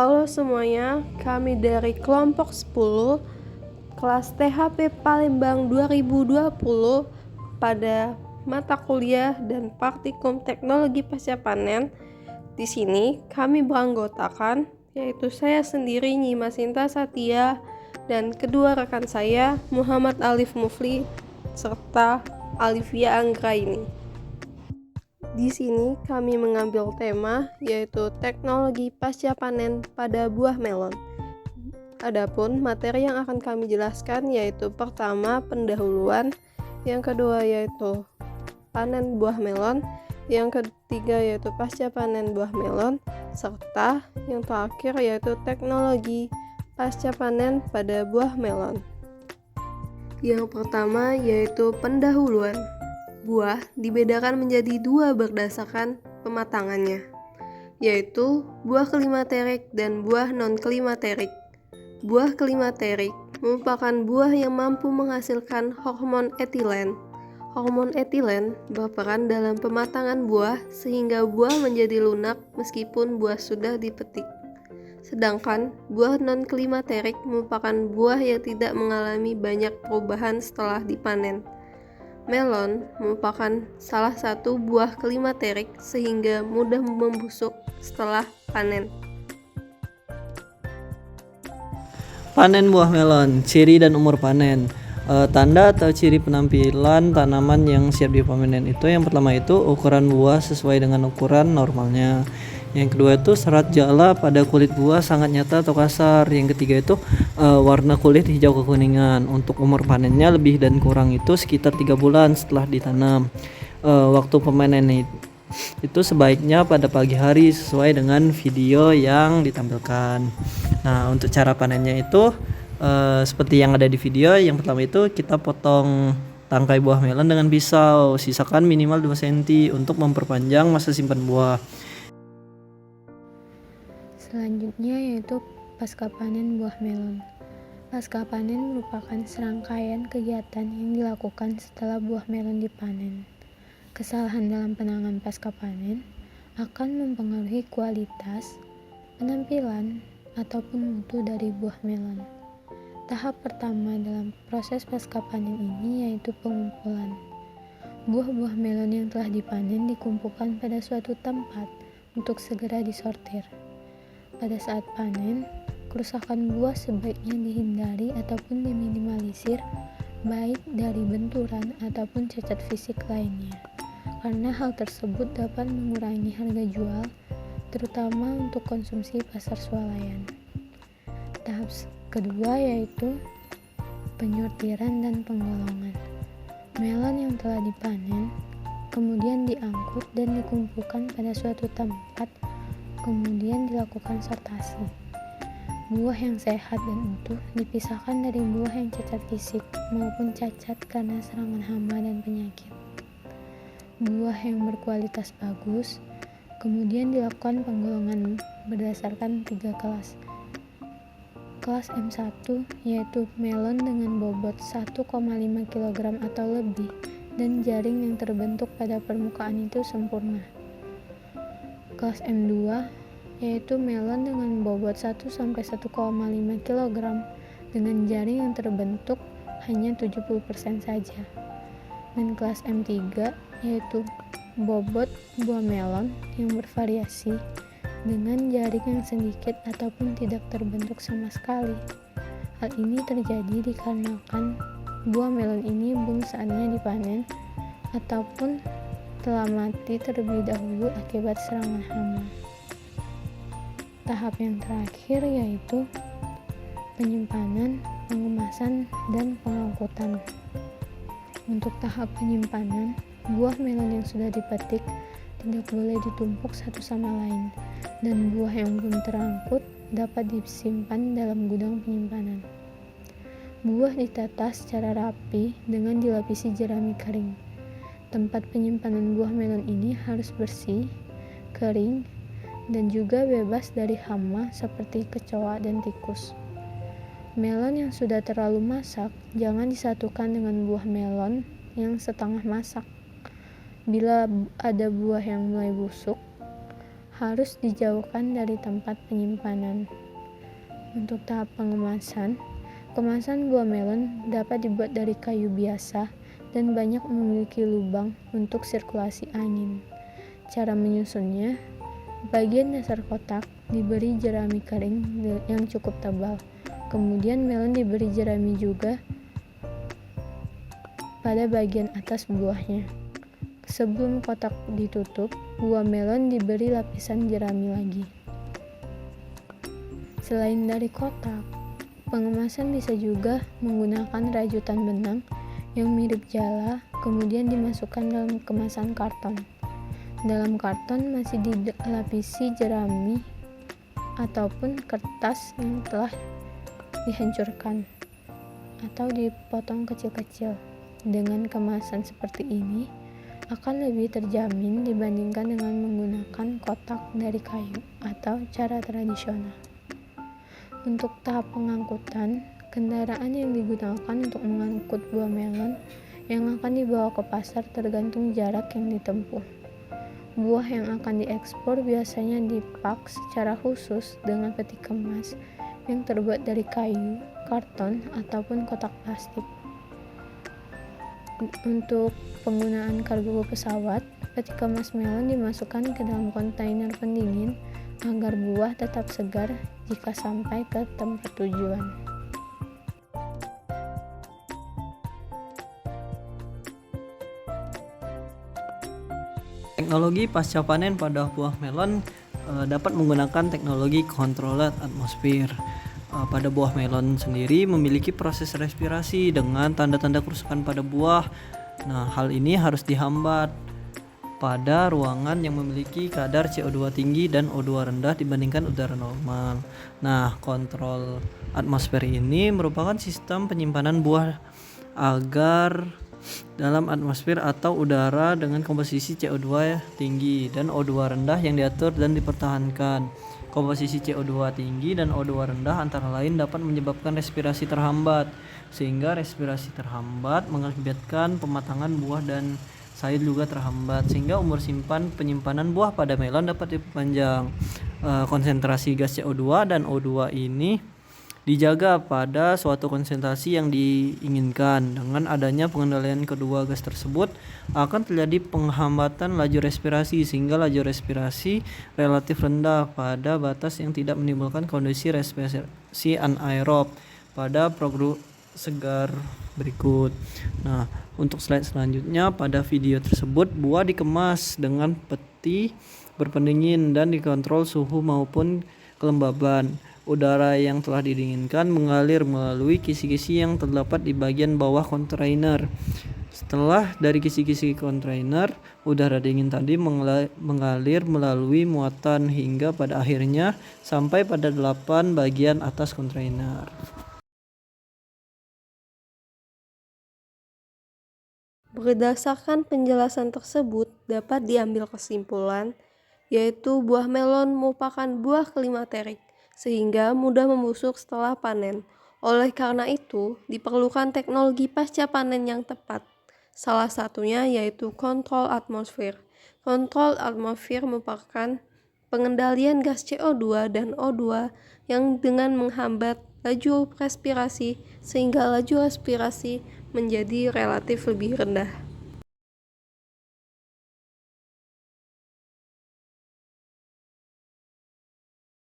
Halo semuanya, kami dari kelompok 10 kelas THP Palembang 2020 pada mata kuliah dan praktikum teknologi pasca panen. Di sini kami beranggotakan, yaitu saya sendiri Nyima Sinta Satya dan kedua rekan saya Muhammad Alif Mufli serta Alivia Anggraini. Di sini kami mengambil tema yaitu teknologi pasca panen pada buah melon. Adapun materi yang akan kami jelaskan yaitu pertama pendahuluan, yang kedua yaitu panen buah melon, yang ketiga yaitu pasca panen buah melon, serta yang terakhir yaitu teknologi pasca panen pada buah melon. Yang pertama yaitu pendahuluan. Buah dibedakan menjadi dua berdasarkan pematangannya, yaitu buah klimaterik dan buah non-klimaterik. Buah klimaterik merupakan buah yang mampu menghasilkan hormon etilen. Hormon etilen berperan dalam pematangan buah sehingga buah menjadi lunak meskipun buah sudah dipetik. Sedangkan buah non-klimaterik merupakan buah yang tidak mengalami banyak perubahan setelah dipanen. Melon merupakan salah satu buah klimaterik sehingga mudah membusuk setelah panen. Panen buah melon, ciri dan umur panen. Tanda atau ciri penampilan tanaman yang siap dipanen itu yang pertama itu ukuran buah sesuai dengan ukuran normalnya. Yang kedua itu serat jala pada kulit buah sangat nyata atau kasar. Yang ketiga itu warna kulit hijau kekuningan. Untuk umur panennya lebih dan kurang itu sekitar 3 bulan setelah ditanam. Waktu pemanen itu sebaiknya pada pagi hari sesuai dengan video yang ditampilkan. Nah, untuk cara panennya itu seperti yang ada di video. Yang pertama itu kita potong tangkai buah melon dengan pisau, sisakan minimal 2 cm untuk memperpanjang masa simpan buah. Selanjutnya yaitu pasca panen buah melon. Pasca panen merupakan serangkaian kegiatan yang dilakukan setelah buah melon dipanen. Kesalahan dalam penanganan pasca panen akan mempengaruhi kualitas, penampilan, ataupun mutu dari buah melon. Tahap pertama dalam proses pasca panen ini yaitu pengumpulan. Buah-buah melon yang telah dipanen dikumpulkan pada suatu tempat untuk segera disortir. Pada saat panen, kerusakan buah sebaiknya dihindari ataupun diminimalisir, baik dari benturan ataupun cacat fisik lainnya, karena hal tersebut dapat mengurangi harga jual, terutama untuk konsumsi pasar swalayan. Tahap kedua yaitu penyortiran dan penggolongan. Melon yang telah dipanen kemudian diangkut dan dikumpulkan pada suatu tempat, kemudian dilakukan sortasi. Buah yang sehat dan utuh dipisahkan dari buah yang cacat fisik maupun cacat karena serangan hama dan penyakit. Buah yang berkualitas bagus kemudian dilakukan penggolongan berdasarkan 3 kelas. Kelas M1 yaitu melon dengan bobot 1,5 kg atau lebih dan jaring yang terbentuk pada permukaan itu sempurna. Kelas M2 yaitu melon dengan bobot 1-1,5 kg dengan jaring yang terbentuk hanya 70% saja. Dan kelas M3 yaitu bobot buah melon yang bervariasi dengan jaring yang sedikit ataupun tidak terbentuk sama sekali. Hal ini terjadi dikarenakan buah melon ini belum saatnya dipanen ataupun telah mati terlebih dahulu akibat serangan hama. Tahap yang terakhir yaitu penyimpanan, pengemasan, dan pengangkutan. Untuk tahap penyimpanan, buah melon yang sudah dipetik tidak boleh ditumpuk satu sama lain, dan buah yang belum terangkut dapat disimpan dalam gudang penyimpanan. Buah ditata secara rapi dengan dilapisi jerami kering. Tempat penyimpanan buah melon ini harus bersih, kering, dan juga bebas dari hama seperti kecoa dan tikus. Melon yang sudah terlalu masak jangan disatukan dengan buah melon yang setengah masak. Bila ada buah yang mulai busuk, harus dijauhkan dari tempat penyimpanan. Untuk tahap pengemasan, kemasan buah melon dapat dibuat dari kayu biasa dan banyak memiliki lubang untuk sirkulasi angin. Cara menyusunnya, bagian dasar kotak diberi jerami kering yang cukup tebal. Kemudian melon diberi jerami juga pada bagian atas buahnya. Sebelum kotak ditutup, buah melon diberi lapisan jerami lagi. Selain dari kotak, pengemasan bisa juga menggunakan rajutan benang yang mirip jala, kemudian dimasukkan dalam kemasan karton. Dalam karton masih dilapisi jerami ataupun kertas yang telah dihancurkan atau dipotong kecil-kecil. Dengan kemasan seperti ini akan lebih terjamin dibandingkan dengan menggunakan kotak dari kayu atau cara tradisional. Untuk tahap pengangkutan, kendaraan yang digunakan untuk mengangkut buah melon yang akan dibawa ke pasar tergantung jarak yang ditempuh. Buah yang akan diekspor biasanya dipak secara khusus dengan peti kemas yang terbuat dari kayu, karton, ataupun kotak plastik. Untuk penggunaan kargo pesawat, peti kemas melon dimasukkan ke dalam kontainer pendingin agar buah tetap segar jika sampai ke tempat tujuan. Teknologi pasca panen pada buah melon dapat menggunakan teknologi controlled atmosphere. Pada buah melon sendiri memiliki proses respirasi dengan tanda-tanda kerusakan pada buah. Nah, hal ini harus dihambat pada ruangan yang memiliki kadar CO2 tinggi dan O2 rendah dibandingkan udara normal. Nah, kontrol atmosfer ini merupakan sistem penyimpanan buah agar dalam atmosfer atau udara dengan komposisi CO2 tinggi dan O2 rendah yang diatur dan dipertahankan. Komposisi CO2 tinggi dan O2 rendah antara lain dapat menyebabkan respirasi terhambat, sehingga respirasi terhambat mengakibatkan pematangan buah dan sayur juga terhambat, sehingga umur penyimpanan buah pada melon dapat diperpanjang. Konsentrasi gas CO2 dan O2 ini dijaga pada suatu konsentrasi yang diinginkan. Dengan adanya pengendalian kedua gas tersebut akan terjadi penghambatan laju respirasi, sehingga laju respirasi relatif rendah pada batas yang tidak menimbulkan kondisi respirasi anaerob pada produk segar berikut. Nah, untuk slide selanjutnya, pada video tersebut buah dikemas dengan peti berpendingin dan dikontrol suhu maupun kelembaban. Udara yang telah didinginkan mengalir melalui kisi-kisi yang terdapat di bagian bawah kontainer. Setelah dari kisi-kisi kontainer, udara dingin tadi mengalir melalui muatan hingga pada akhirnya sampai pada 8 bagian atas kontainer. Berdasarkan penjelasan tersebut, dapat diambil kesimpulan, yaitu buah melon merupakan buah klimakterik, sehingga mudah membusuk setelah panen. Oleh karena itu, diperlukan teknologi pasca panen yang tepat. Salah satunya yaitu kontrol atmosfer. Kontrol atmosfer merupakan pengendalian gas CO2 dan O2 yang dengan menghambat laju respirasi sehingga laju respirasi menjadi relatif lebih rendah.